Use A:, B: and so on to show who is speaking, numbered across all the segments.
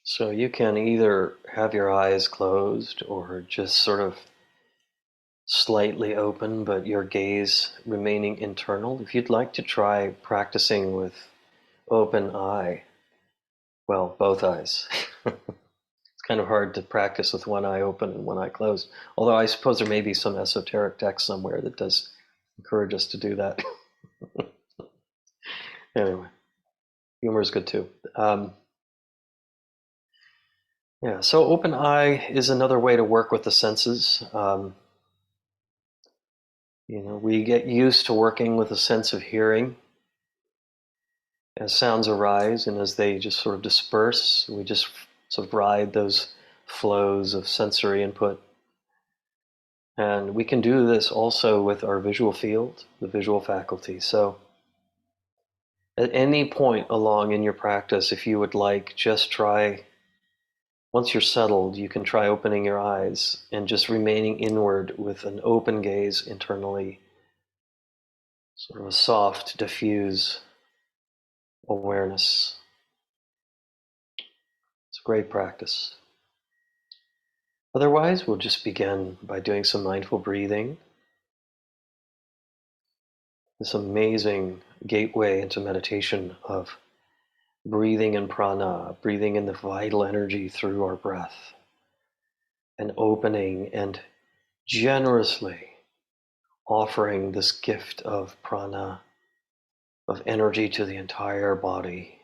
A: So you can either have your eyes closed or just sort of slightly open, but your gaze remaining internal. If you'd like to try practicing with open eye, well, both eyes. It's kind of hard to practice with one eye open and one eye closed. Although I suppose there may be some esoteric text somewhere that does encourage us to do that. Anyway, humor is good too. Yeah, so open eye is another way to work with the senses. We get used to working with a sense of hearing. As sounds arise and as they just sort of disperse, we just sort of ride those flows of sensory input. And we can do this also with our visual field, the visual faculty. So at any point along in your practice, if you would like, just try, once you're settled, you can try opening your eyes and just remaining inward with an open gaze internally, sort of a soft, diffuse awareness. It's a great practice. Otherwise, we'll just begin by doing some mindful breathing. This amazing gateway into meditation of breathing in prana, breathing in the vital energy through our breath, and opening and generously offering this gift of prana, of energy to the entire body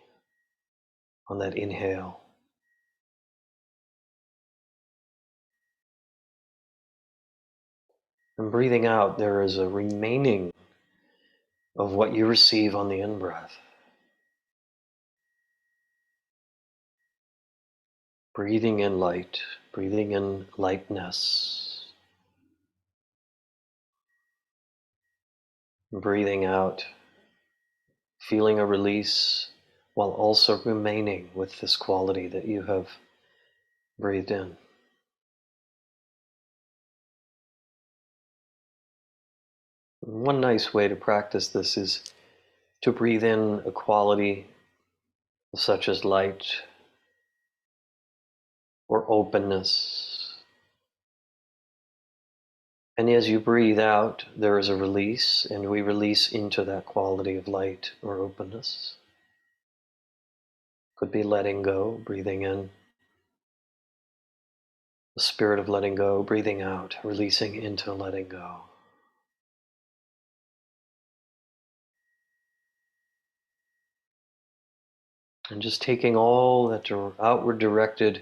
A: on that inhale. And breathing out, there is a remaining of what you receive on the in-breath. Breathing in light, breathing in lightness. Breathing out, feeling a release while also remaining with this quality that you have breathed in. One nice way to practice this is to breathe in a quality such as light or openness. And as you breathe out, there is a release, and we release into that quality of light or openness. Could be letting go, breathing in. The spirit of letting go, breathing out, releasing into letting go. And just taking all that outward directed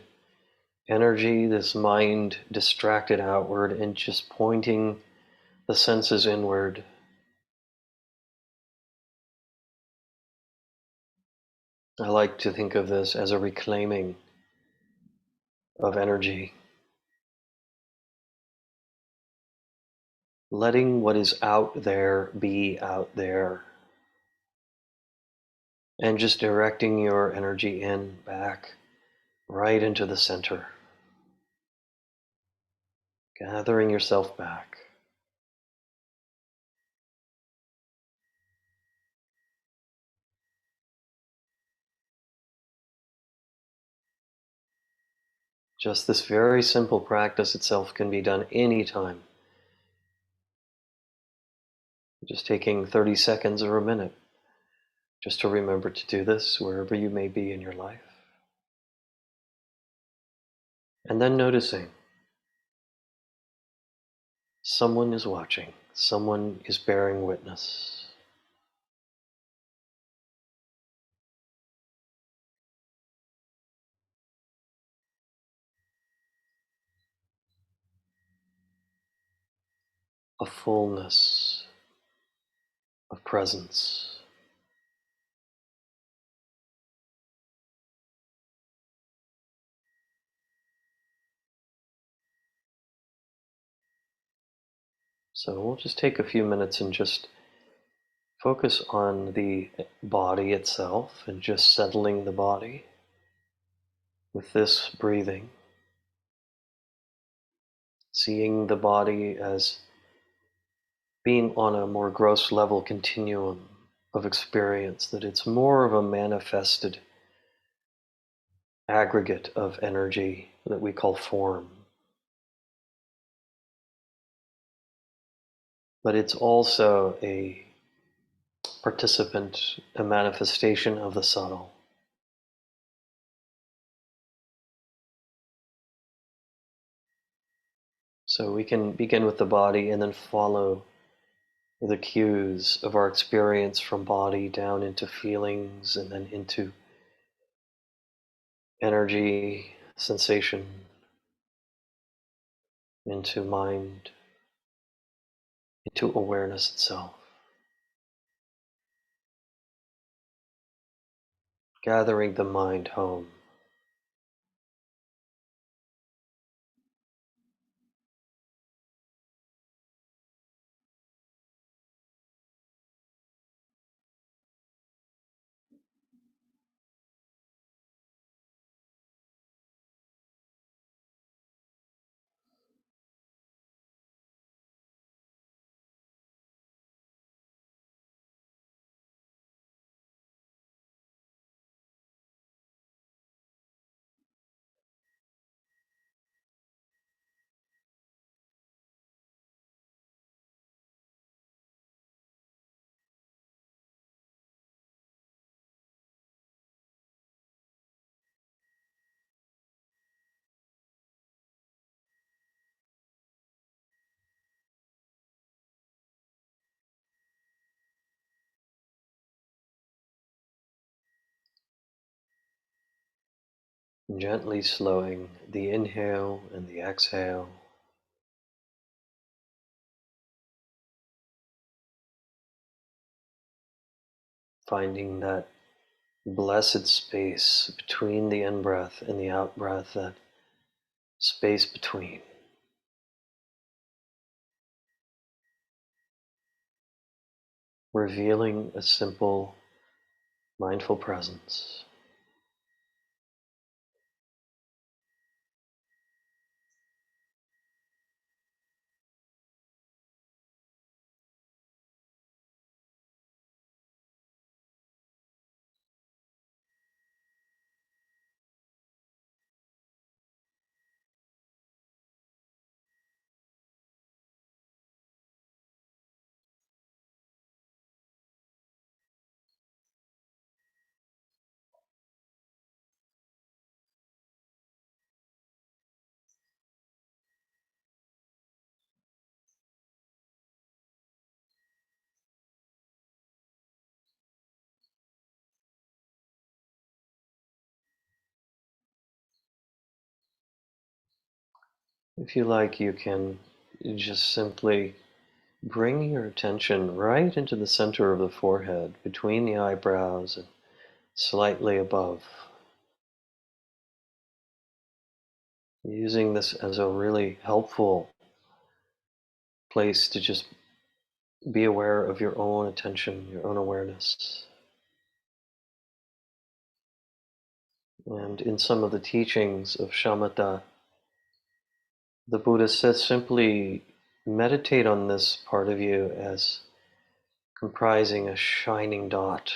A: energy, this mind distracted outward, and just pointing the senses inward. I like to think of this as a reclaiming of energy. Letting what is out there be out there. And just directing your energy in, back, right into the center. Gathering yourself back. Just this very simple practice itself can be done anytime. Just taking 30 seconds or a minute just to remember to do this wherever you may be in your life. And then noticing someone is watching, someone is bearing witness. A fullness of presence. So we'll just take a few minutes and just focus on the body itself and just settling the body with this breathing. Seeing the body as being on a more gross level continuum of experience, that it's more of a manifested aggregate of energy that we call form. But it's also a participant, a manifestation of the subtle. So we can begin with the body and then follow the cues of our experience from body down into feelings and then into energy, sensation, into mind, into awareness itself. Gathering the mind home. Gently slowing the inhale and the exhale. Finding that blessed space between the in-breath and the out-breath, that space between. Revealing a simple, mindful presence. If you like, you can just simply bring your attention right into the center of the forehead, between the eyebrows and slightly above. Using this as a really helpful place to just be aware of your own attention, your own awareness. And in some of the teachings of Shamatha, the Buddha says simply meditate on this part of you as comprising a shining dot,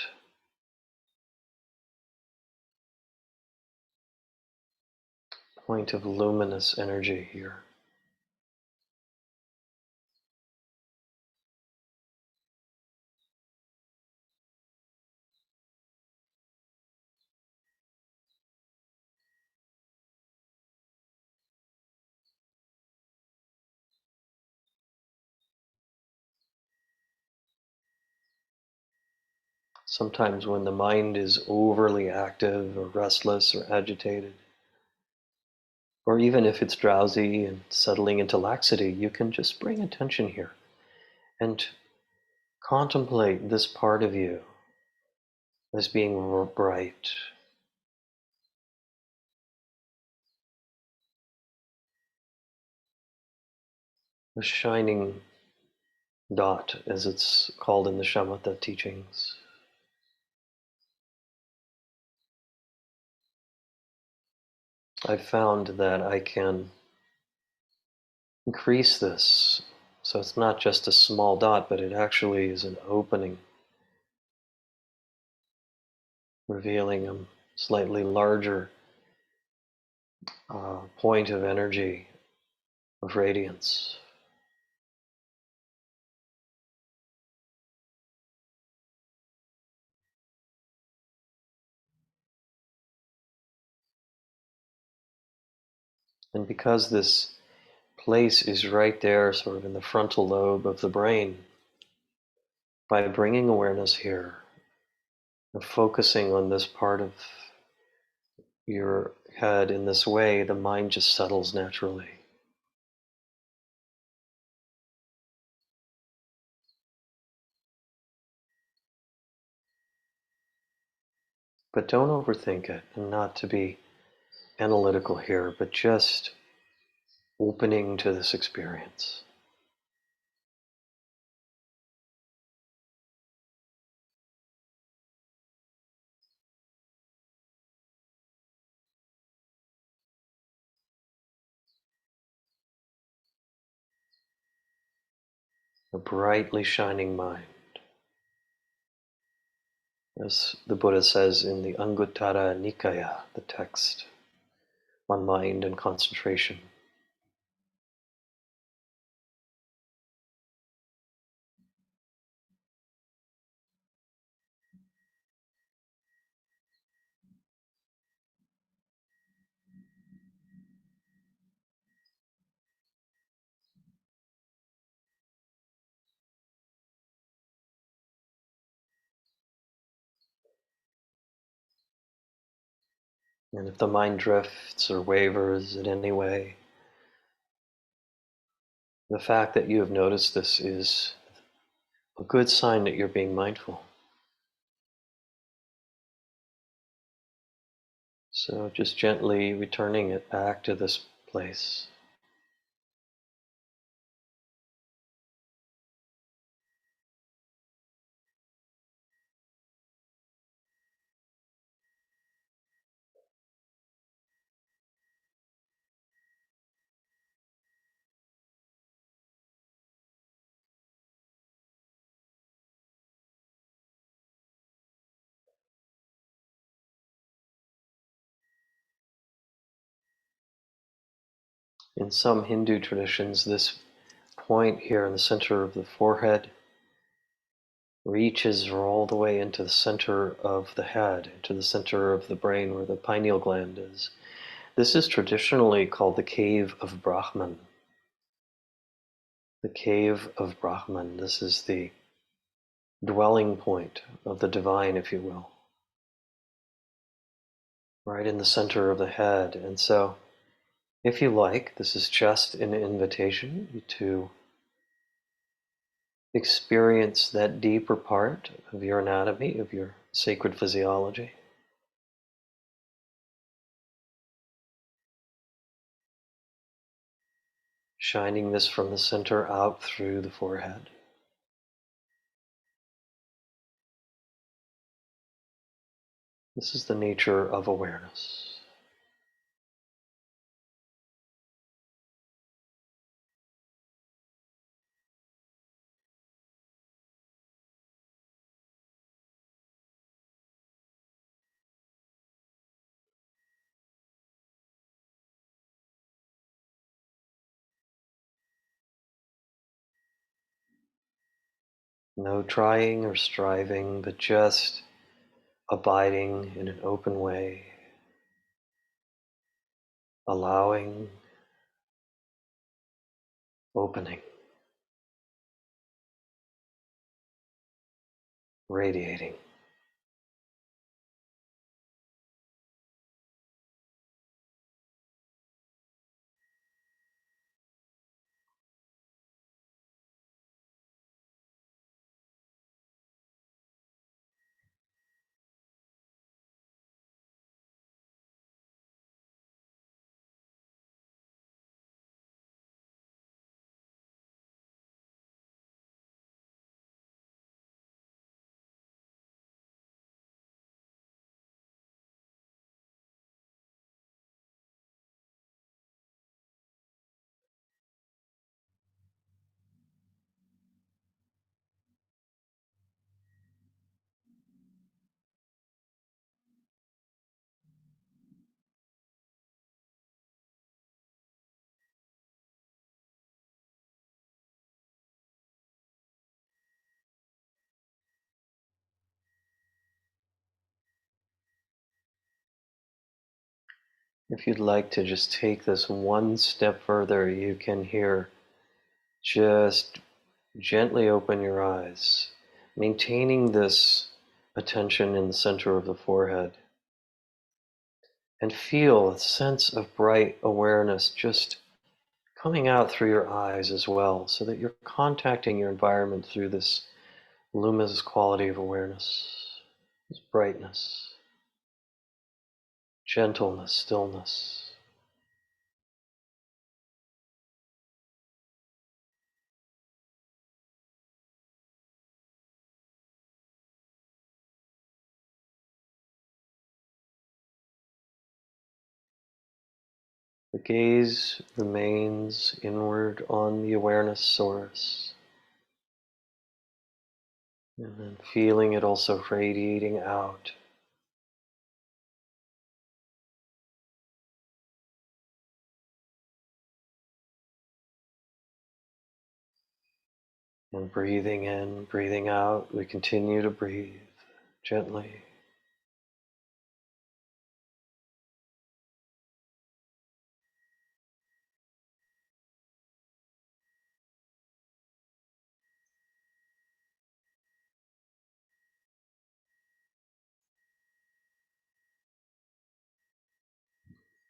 A: point of luminous energy here. Sometimes when the mind is overly active or restless or agitated, or even if it's drowsy and settling into laxity, you can just bring attention here and contemplate this part of you as being bright, a shining dot, as it's called in the Shamatha teachings. I've found that I can increase this. So it's not just a small dot, but it actually is an opening, revealing a slightly larger point of energy, of radiance. And because this place is right there, sort of in the frontal lobe of the brain, by bringing awareness here and focusing on this part of your head in this way, the mind just settles naturally. But don't overthink it, and not to be analytical here, but just opening to this experience. A brightly shining mind. As the Buddha says in the Anguttara Nikaya, the text on mind and concentration. And if the mind drifts or wavers in any way, the fact that you have noticed this is a good sign that you're being mindful. So just gently returning it back to this place. In some Hindu traditions, this point here in the center of the forehead reaches all the way into the center of the head, into the center of the brain where the pineal gland is. This is traditionally called the cave of Brahman. The cave of Brahman. This is the dwelling point of the divine, if you will, right in the center of the head. And so, if you like, this is just an invitation to experience that deeper part of your anatomy, of your sacred physiology. Shining this from the center out through the forehead. This is the nature of awareness. No trying or striving, but just abiding in an open way, allowing, opening, radiating. If you'd like to just take this one step further, you can here just gently open your eyes, maintaining this attention in the center of the forehead, and feel a sense of bright awareness just coming out through your eyes as well, so that you're contacting your environment through this luminous quality of awareness, this brightness, gentleness, stillness. The gaze remains inward on the awareness source, and then feeling it also radiating out. And breathing in, breathing out, we continue to breathe gently.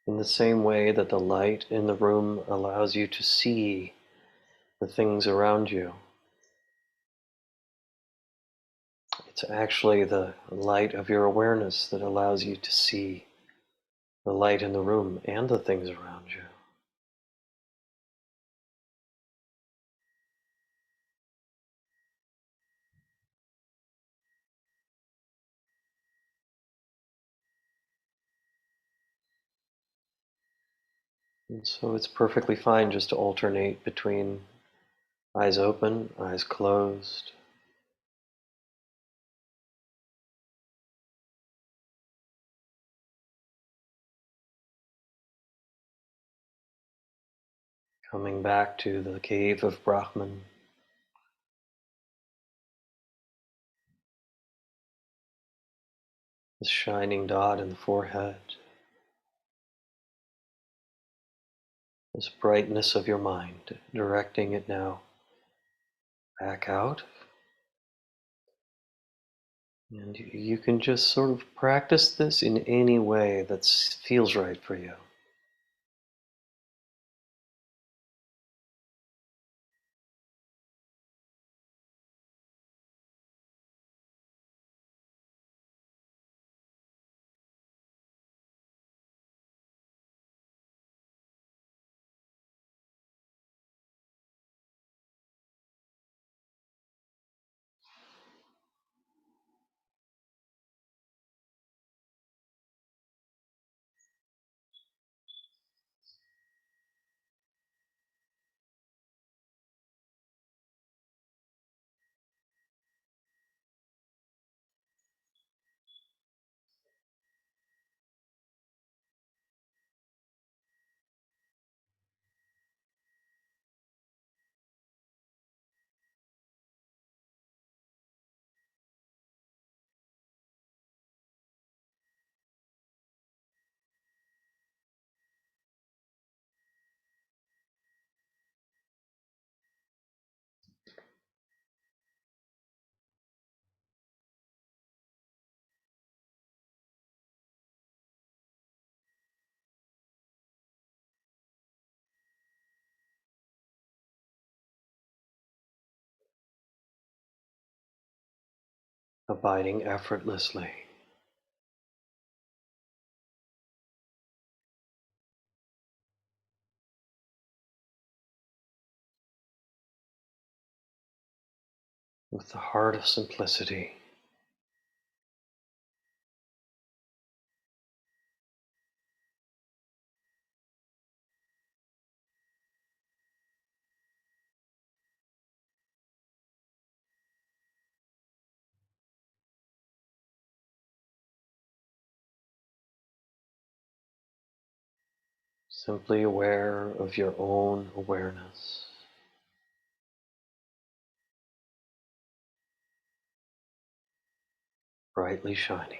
A: In the same way that the light in the room allows you to see the things around you, it's actually the light of your awareness that allows you to see the light in the room and the things around you. And so it's perfectly fine just to alternate between eyes open, eyes closed. Coming back to the cave of Brahman, this shining dot in the forehead, this brightness of your mind, directing it now back out. And you can just sort of practice this in any way that feels right for you. Abiding effortlessly. With the heart of simplicity. Simply aware of your own awareness. Brightly shining.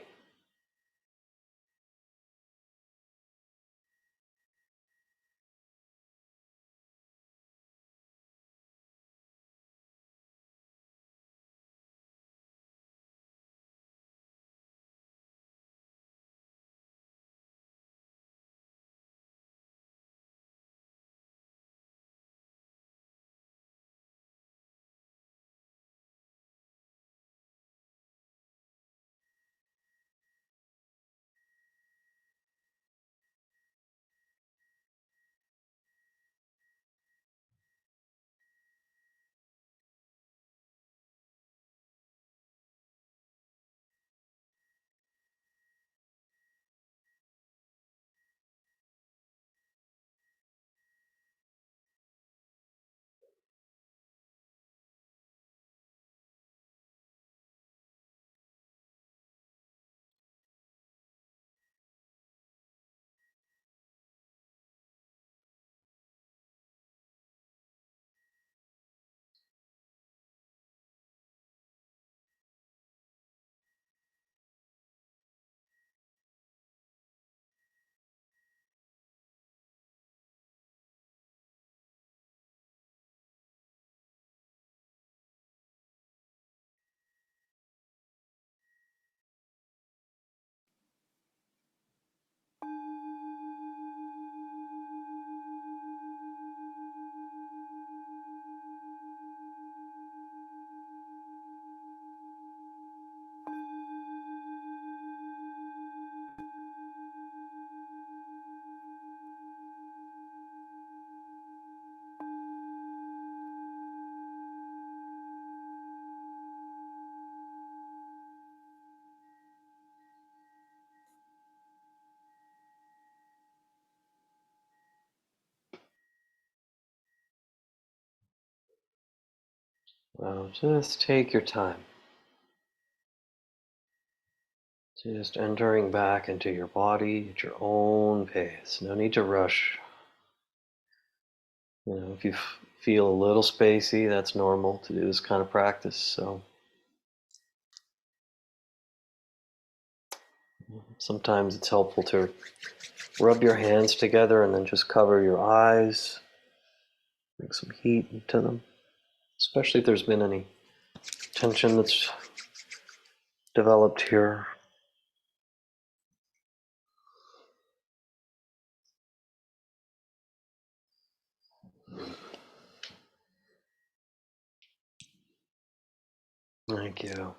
A: Well, just take your time. Just entering back into your body at your own pace. No need to rush. If you feel a little spacey, that's normal to do this kind of practice. So sometimes it's helpful to rub your hands together and then just cover your eyes. Bring some heat into them, especially if there's been any tension that's developed here. Thank you.